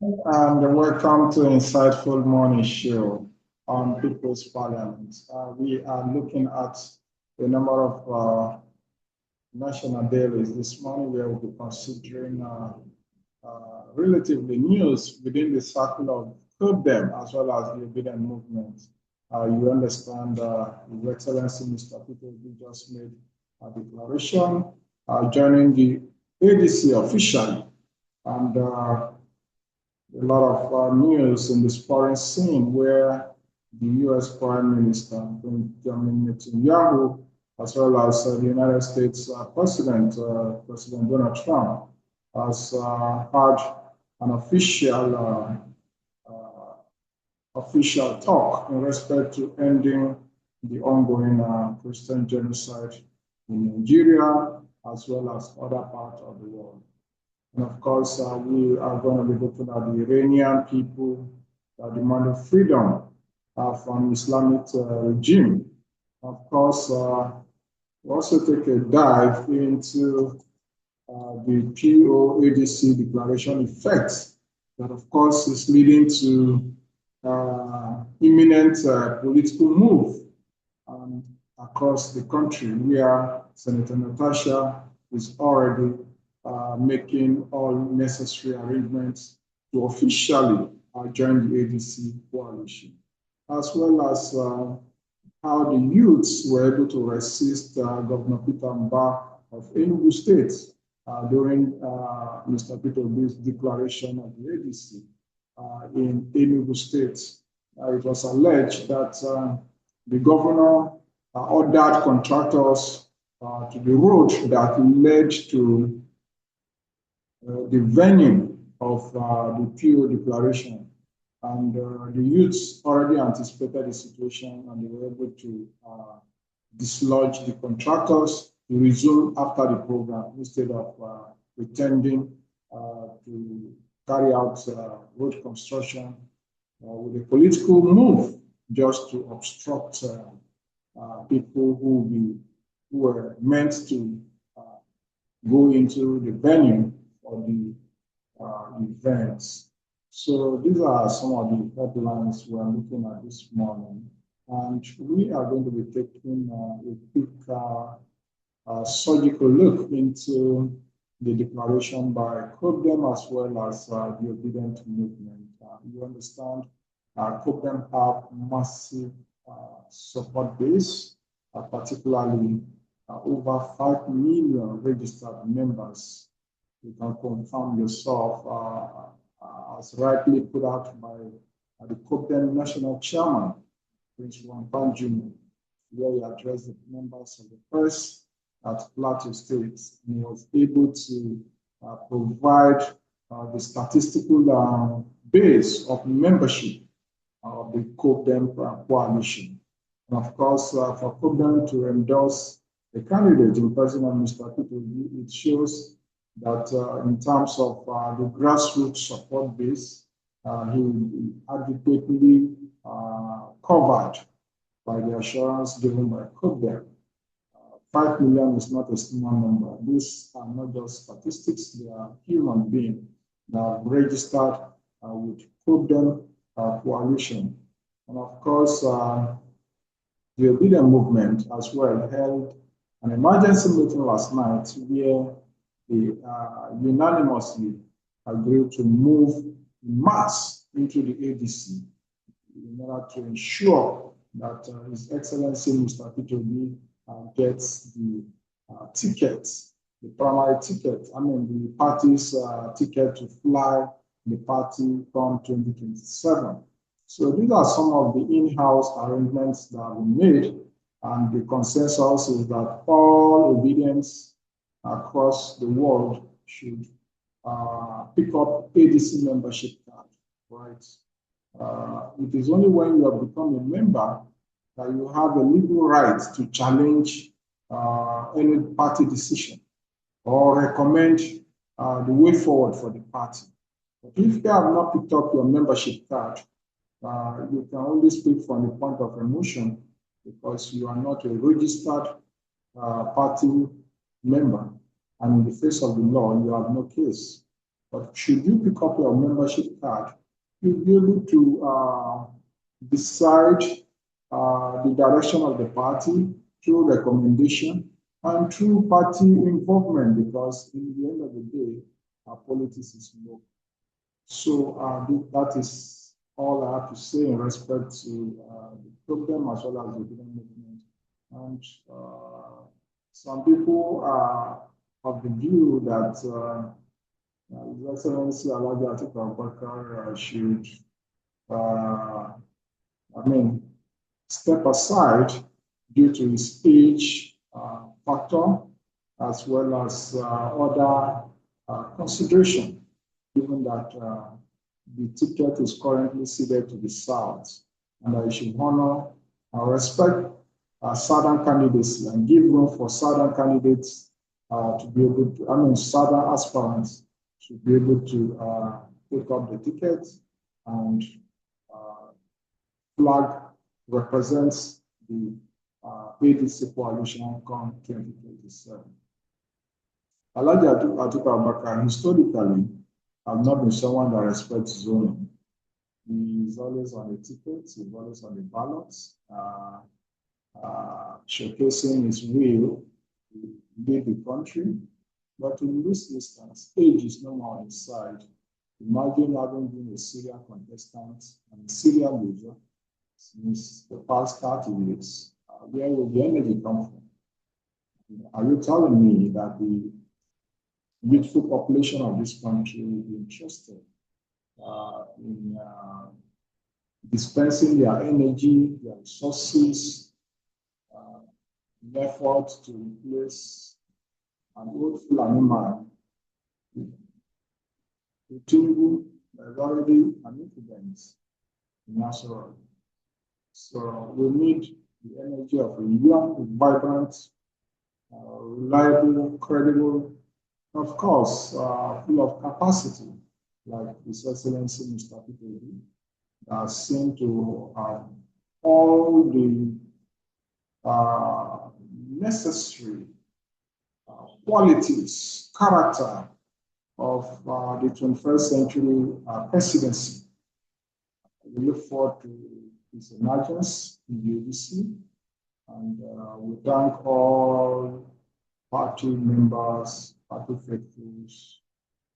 And welcome to Insightful Morning Show on People's Parliament. We are looking at a number of national dailies this morning where we'll be considering relatively news within the circle of COPDEM as well as the Obidient Movement. You understand His Excellency Mr. Peter Obi just made a declaration joining the ADC officially. And a lot of news in this foreign scene where the U.S. Prime Minister Benjamin Netanyahu, as well as the United States President Donald Trump, has had an official talk in respect to ending the ongoing Christian genocide in Nigeria, as well as other parts of the world. And of course, we are going to be looking at the Iranian people that demanded freedom from Islamic regime. Of course, we also take a dive into the PO-ADC declaration effects that, of course, is leading to imminent political move across the country, where Senator Natasha is already making all necessary arrangements to officially join the ADC coalition, as well as how the youths were able to resist Governor Peter Mbah of Enugu State during Mr. Peter Obi's declaration of the ADC in Enugu State. It was alleged that the governor ordered contractors to the road that led to the venue of the PO declaration. And the youths already anticipated the situation and they were able to dislodge the contractors to resume after the program instead of pretending to carry out road construction with a political move just to obstruct people who were meant to go into the venue for the events. So these are some of the headlines we're looking at this morning. And we are going to be taking a quick surgical look into the declaration by COPDEM as well as the Obidient Movement. You understand, COPDEM have massive support base, particularly over 5 million registered members. You can confirm yourself, as rightly put out by the COPDEM national chairman, Prince Wampan Jr., where he addressed the members of the press at Plateau State. He was able to provide the statistical base of membership of the COPDEM coalition. And of course, for COPDEM to endorse a candidate in person of Mr. Peter Obi, it shows that in terms of the grassroots support base, he will be adequately covered by the assurance given by COPDEM. 5 million is not a small number. These are not just statistics, they are human beings that are registered with COPDEM coalition. And of course, the Obidient Movement as well held an emergency meeting last night where they unanimously agreed to move in mass into the ADC in order to ensure that His Excellency Mr. Peter Obi gets the tickets, the primary ticket, the party's ticket to fly the party from 2027. So these are some of the in-house arrangements that have been made, and the consensus is that all obedience across the world should pick up ADC membership card, right? It is only when you have become a member that you have a legal right to challenge any party decision or recommend the way forward for the party. But if you have not picked up your membership card, you can only speak from the point of emotion because you are not a registered party member. And in the face of the law, you have no case. But should you pick up your membership card, you'll be able to decide the direction of the party through recommendation and through party involvement, because in the end of the day, our politics is local. So that is all I have to say in respect to the program as well as the Obidient Movement. And some people are of the view that His Excellency Alhaji Atiku Abubakar should, step aside due to his age factor, as well as other consideration, given that the ticket is currently seated to the south, and I should honor and respect southern candidacy and give room for southern candidates to be able to, southern aspirants should be able to take up the ticket, and flag represents the ADC coalition come 2027. Alhaji Atiku Abubakar historically have not been someone that respects zoning. He is always on the tickets, he's always on the ballots, showcasing his will to lead the country. But in this instance, age is no more on his side. Imagine having been a serial contestant and a serial loser since the past 30 years. Where will the energy come from? Are you telling me that the youthful population of this country will be interested in dispensing their energy, their resources, in effort to replace an old Fulani man who Tinubu is already an incident in National? So we need the energy of a young, vibrant, reliable, credible, of course, full of capacity, like His Excellency Mr. Peter that seem to have all the necessary qualities, character of the 21st century presidency. We look forward to his emergence in the ADC, and we thank all party members, party faithfuls,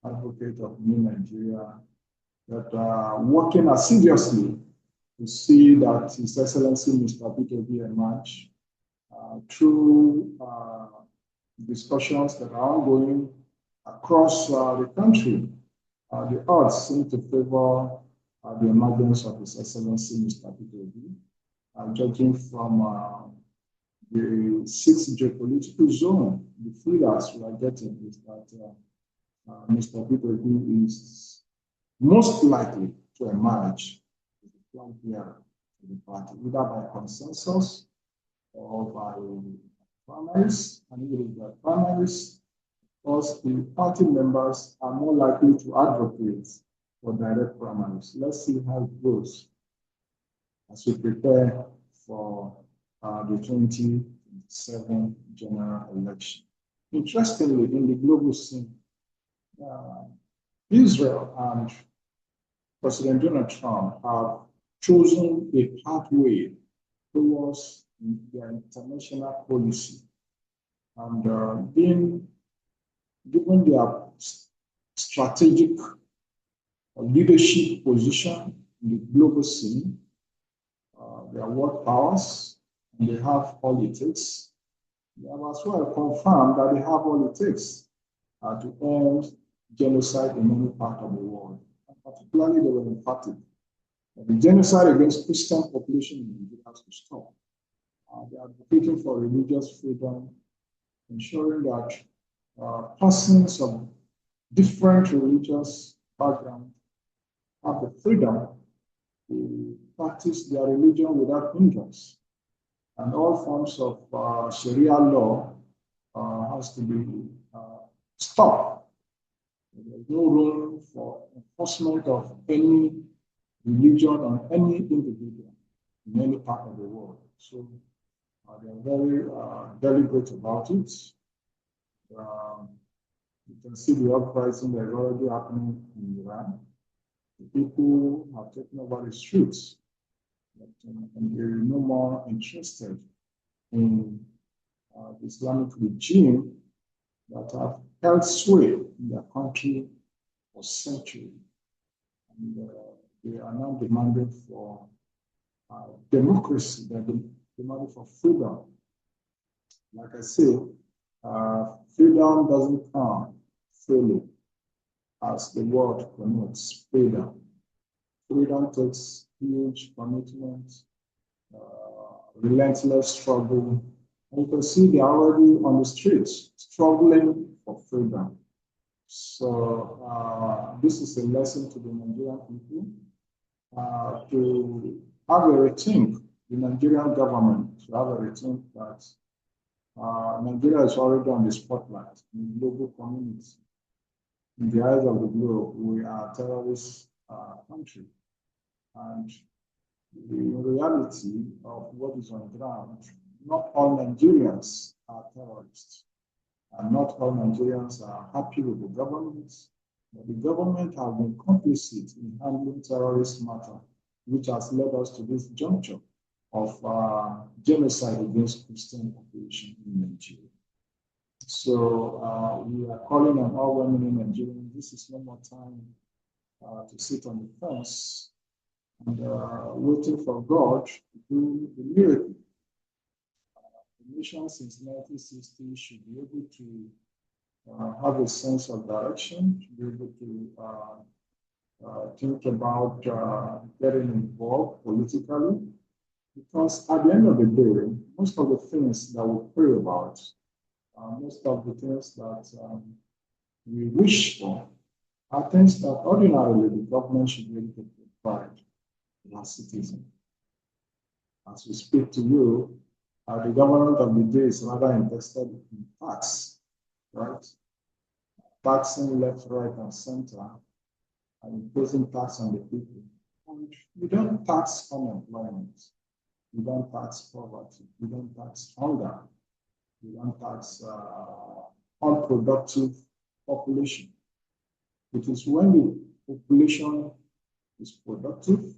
advocates of New Nigeria that are working assiduously to see that His Excellency Mr. Peter emerge through discussions that are ongoing across the country. The odds seem to favor the emergence of His Excellency Mr. Peter judging from the sixth geopolitical zone. The feelers we are getting is that Mr. Peter is most likely to emerge as the flag bearer of the party, either by consensus or by primaries, and even by primaries, because the party members are more likely to advocate for direct primaries. Let's see how it goes as we prepare for the 2027 general election. Interestingly, in the global scene, Israel and President Donald Trump have chosen a pathway towards their international policy, and being given their strategic leadership position in the global scene, they are world powers, and they have all it takes. They have as well confirmed that they have all it takes to end genocide in many parts of the world. And particularly, they were emphatic that the genocide against Christian population in Nigeria has to stop. They are advocating for religious freedom, ensuring that persons of different religious backgrounds have the freedom to practice their religion without hindrance. And all forms of Sharia law has to be stopped. There's no room for enforcement of any religion on any individual in any part of the world. So they are very deliberate about it. You can see the uprising that is already happening in Iran. The people have taken over the streets, and they're no more interested in the Islamic regime that have held sway in their country for centuries. And they are now demanding for democracy, they're demanding for freedom. Like I say, freedom doesn't come freely, as the word connotes freedom. Freedom takes huge commitment, relentless struggle. And you can see they're already on the streets struggling for freedom. So this is a lesson to the Nigerian people to have a rethink, the Nigerian government to have a rethink that Nigeria is already on the spotlight in the global community. In the eyes of the globe, we are a terrorist country. And the reality of what is on the ground, not all Nigerians are terrorists. And not all Nigerians are happy with the government. But the government has been complicit in handling terrorist matter, which has led us to this juncture of genocide against Christian population in Nigeria. So we are calling on all women in Nigeria. This is no more time to sit on the fence and waiting for God to do the miracle. The nation since 1960 should be able to have a sense of direction, to be able to think about getting involved politically. Because at the end of the day, most of the things that we pray about, most of the things that we wish for, are things that ordinarily the government should be able to provide to our citizens. As we speak to you, the government of the day is rather invested in tax, right? Taxing left, right, and center, and imposing tax on the people. And we don't tax unemployment. We don't tax poverty. We don't tax hunger. We don't tax unproductive population. It is when the population is productive,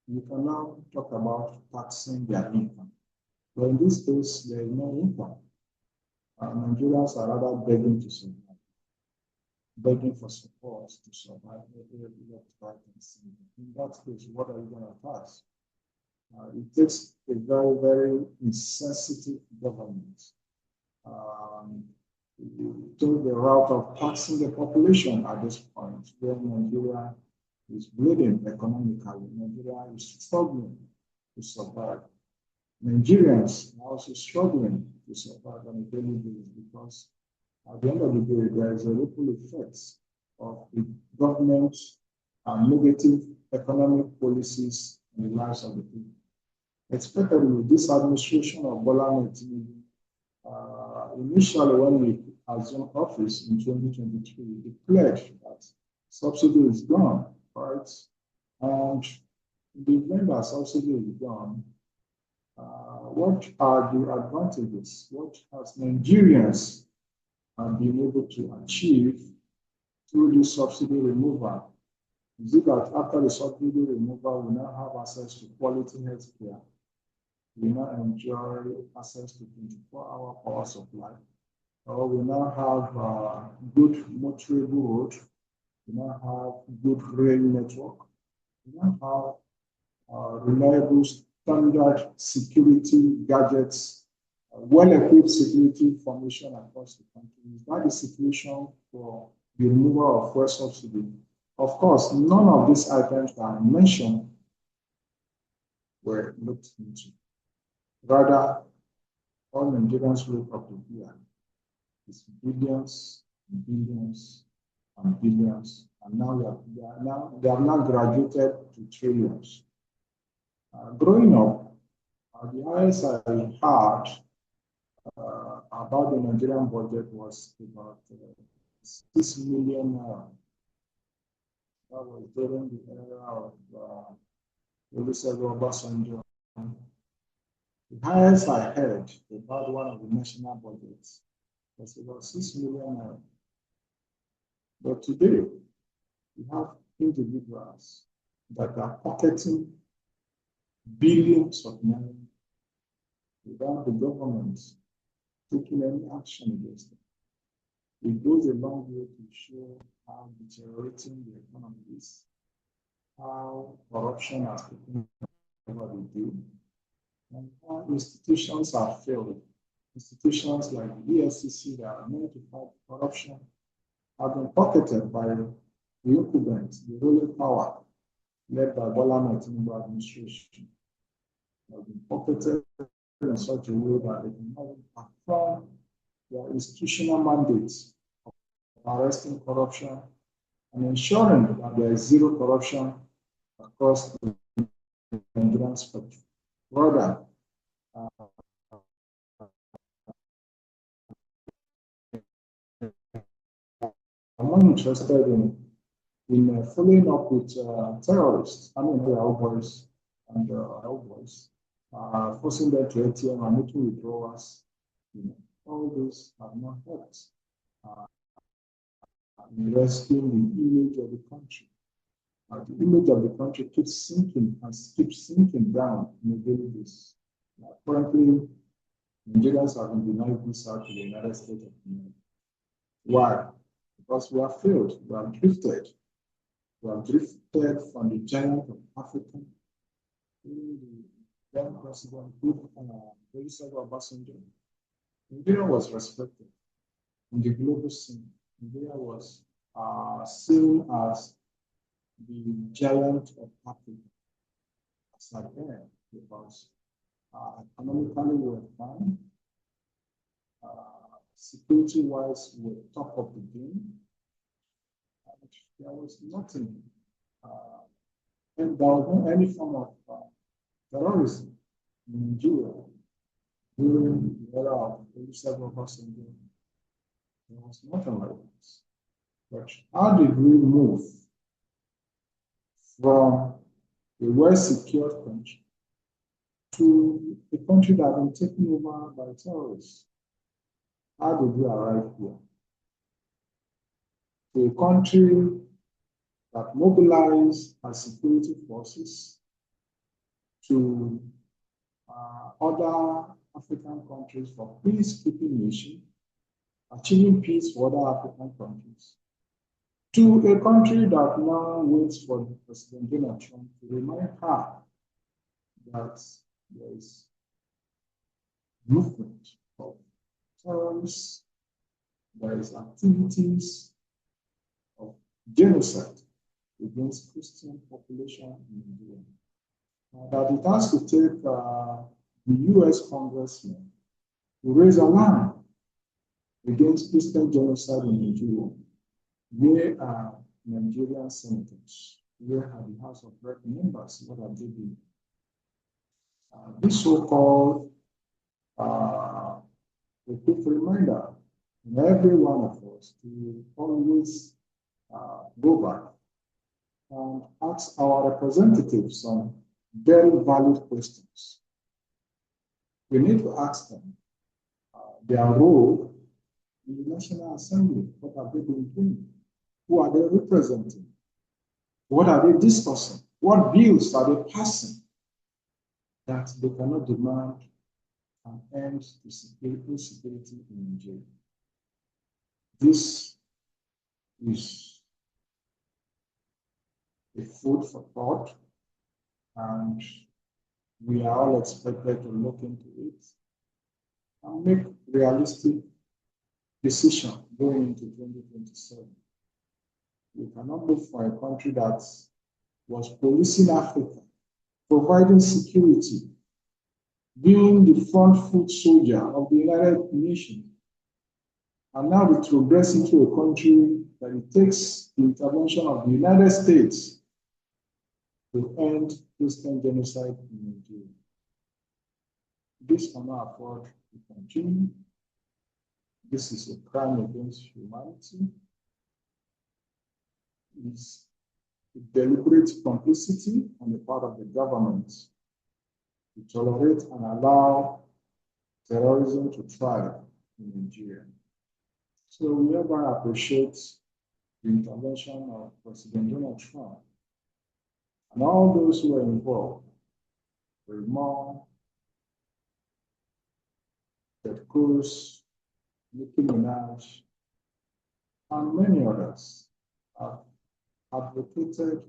you can now talk about taxing their income. But in this case, there is no income. Nigerians are rather begging to survive, begging for support to survive. In that case, what are you going to tax? It takes a very, very insensitive government to take the route of taxing the population at this point, where Nigeria is bleeding economically. Nigeria is struggling to survive. Nigerians are also struggling to survive on a daily basis because at the end of the day, there is a ripple effect of the government and negative economic policies in the lives of the people. Especially with this administration of Bola Ahmed Tinubu, initially when we assumed office in 2023, declared that subsidy is gone, right? And in the event that subsidy is gone, what are the advantages? What has Nigerians been able to achieve through this subsidy removal? Is it that after the subsidy removal, we now have access to quality health care? We now enjoy access to 24-hour power supply, or we now have good motorable road, we now have good rail network, we now have reliable standard security gadgets, well-equipped security formation across the country. Is that the situation for the removal of fuel subsidy? Of course, none of these items that I mentioned were looked into. Rather, all Nigerians look up to here is billions, billions, and billions, and now they have now graduated to trillions. Growing up, the highest I heard about the Nigerian budget was about 6 million. That was during the era of Olusegun Obasanjo. The highest I heard about one of the national budgets was about 6 million. But today, we have individuals that are pocketing billions of money without the government taking any action against them. It goes a long way to show how deteriorating the economy is, how corruption has taken over the day, and how institutions have failed. Institutions like the EFCC that are meant to fight corruption have been pocketed by the incumbent, the ruling power led by Bola Ahmed Tinubu administration. Have been pocketed in such a way that they can not perform their institutional mandates of arresting corruption and ensuring that there is zero corruption across the Nigerian spectrum. Rather, I'm not interested in following up with terrorists, I mean, our boys and our boys, forcing them to ATM and making withdrawals. All this have not helped in rescuing the image of the country. The image of the country keeps sinking and keeps sinking down on a daily basis. Currently, Nigerians have been denied visa to the United States of America. Why? Because we have failed, we have drifted. We have drifted from the giant of Africa, the then President Olusegun Obasanjo. Nigeria was respected in the global scene. Nigeria was seen as the giant of Africa as at then, because economically we were fine, security-wise we were top of the game. There was nothing, and there was no any form of terrorism in Nigeria during the era of Olusegun Obasanjo. There was nothing like this. But how did we move from a well-secured country to a country that had been taken over by terrorists? How did we arrive here? To a country that mobilized as security forces to other African countries for peacekeeping mission, achieving peace for other African countries, to a country that now waits for President Donald Trump to remind her that there is movement of terrorists, there is activities of genocide against Christian population in Nigeria. That it has to take the US congressman to raise alarm against Christian genocide in Nigeria. Where are Nigerian senators? Where are the House of Rep members? What have they been? This so-called a quick reminder to every one of us to always go back and ask our representatives some very valid questions. We need to ask them their role in the National Assembly. What have they been doing? Who are they representing? What are they discussing? What bills are they passing that they cannot demand an end to insecurity in Nigeria? This is a food for thought, and we are all expected to look into it and make realistic decisions going into 2027. We cannot look for a country that was policing Africa, providing security, being the front foot soldier of the United Nations, and now we progress into a country that it takes the intervention of the United States to end Christian genocide in Nigeria. This cannot afford to continue. This is a crime against humanity. It's a deliberate complicity on the part of the government to tolerate and allow terrorism to thrive in Nigeria. So we hereby appreciate the intervention of President Donald Trump and all those who are involved, Raymond, Ted Cruz, Nicki Minaj, and many others have advocated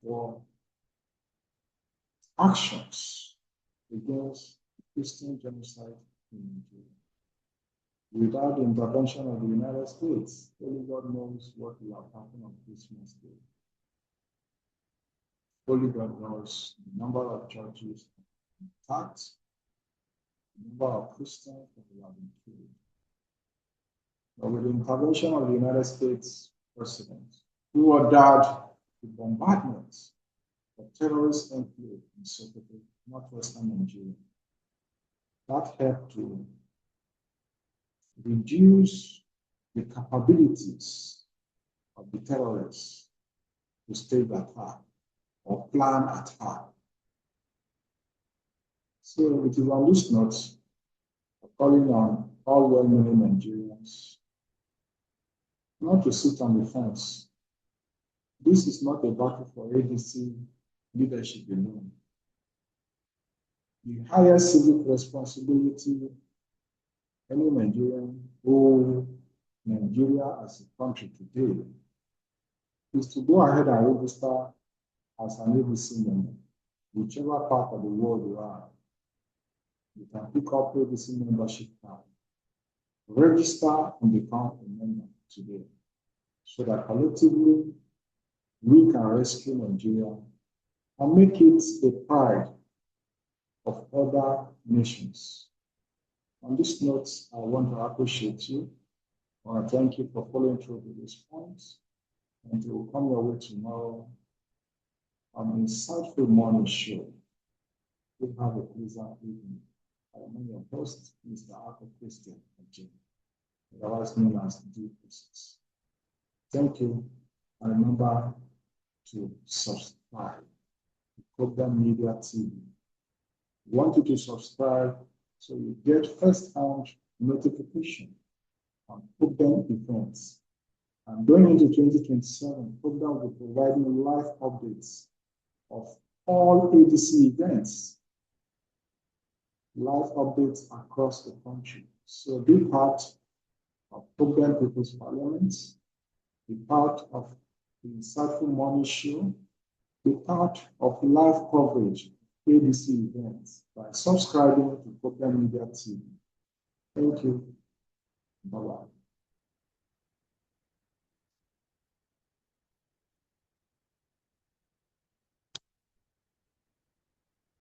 for actions against Christian genocide in Nigeria. Without the intervention of the United States, only God knows what will have happened on Christmas Day. Only God knows the number of churches attacked, the number of Christians that will have been killed. But with the intervention of the United States President, who ordered the bombardment of terrorist enclave in Sokoto, northwestern Nigeria, that helped to reduce the capabilities of the terrorists to stage attack or plan attack. So it is on this note, calling on all well-meaning Nigerians not to sit on the fence. This is not a battle for ADC leadership alone. The highest civic responsibility any Nigerian who Nigeria as a country today is to go ahead and register as an ADC member, whichever part of the world you are. You can pick up ADC membership card, register and become a member today, so that collectively we can rescue Nigeria and make it a pride of other nations. On this note, I want to appreciate you. I want to thank you for following through with these points. And we will come your way tomorrow on an insightful morning show. We have a pleasant evening. I am your host, Mr. Arthur Christian, otherwise known as D. Christ. Thank you. And remember to subscribe to COPDEM Media TV. We want you to subscribe so you get first-hand notification on COPDEM events. And going into 2027, COPDEM will be providing live updates of all ADC events, live updates across the country. So be part of COPDEM People's Parliament, be part of the Insightful Morning Show, be part of live coverage of ADC events by subscribing to COPDEM Media TV. Thank you. Bye-bye.